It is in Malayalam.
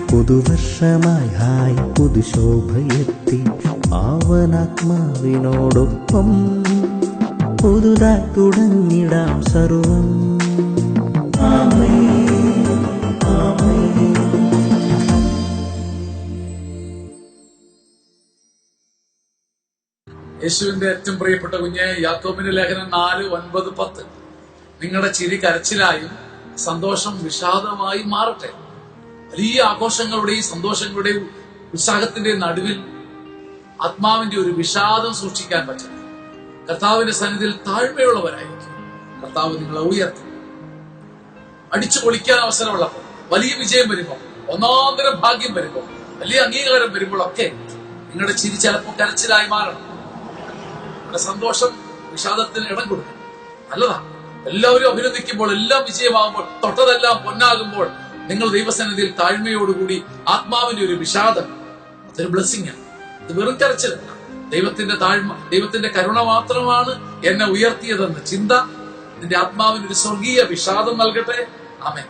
പുതുവർഷമായി ഹായ് പുതുശോഭയെത്തി പാവനാത്മാവിനോടൊപ്പം പുതുതായി തുടങ്ങിടാം സർവം. യേശുവിന്റെ ഏറ്റവും പ്രിയപ്പെട്ട കുഞ്ഞ്, യാക്കോബിന്റെ ലേഖനം 4:9-10. നിങ്ങളുടെ ചിരി കരച്ചിലായും സന്തോഷം വിഷാദമായും മാറട്ടെ. വലിയ ആഘോഷങ്ങളുടെയും സന്തോഷങ്ങളുടെയും ഉത്സാഹത്തിന്റെയും നടുവിൽ ആത്മാവിന്റെ ഒരു വിഷാദം സൂക്ഷിക്കാൻ പറ്റും. കർത്താവിന്റെ സന്നിധിയിൽ താഴ്മയുള്ളവരായിരിക്കും. കർത്താവ് നിങ്ങളെ ഉയർത്തും. അടിച്ചു പൊളിക്കാൻ അവസരമുള്ളപ്പോൾ, വലിയ വിജയം വരുമ്പോൾ, ഒന്നാന്തരം ഭാഗ്യം വരുമ്പോൾ, വലിയ അംഗീകാരം വരുമ്പോഴൊക്കെ നിങ്ങളുടെ ചിരി ചിലപ്പോൾ കരച്ചിലായി മാറണം. നിങ്ങളുടെ സന്തോഷം വിഷാദത്തിന് ഇടം കൊടുക്കണം. നല്ലതാണ്. എല്ലാവരും അഭിനന്ദിക്കുമ്പോൾ, എല്ലാം വിജയമാകുമ്പോൾ, തൊട്ടതെല്ലാം പൊന്നാകുമ്പോൾ നിങ്ങൾ ദൈവസന്നിധിയിൽ താഴ്മയോടുകൂടി ആത്മാവിന്റെ ഒരു വിഷാദം, അതൊരു ബ്ലെസ്സിംഗ് ആണ്. ഇത് വെറും കരച്ചിലല്ല. ദൈവത്തിന്റെ കരുണ മാത്രമാണ് എന്നെ ഉയർത്തിയതെന്ന് ചിന്ത നിന്റെ ആത്മാവിന് ഒരു സ്വർഗീയ വിഷാദം നൽകട്ടെ. ആമേൻ.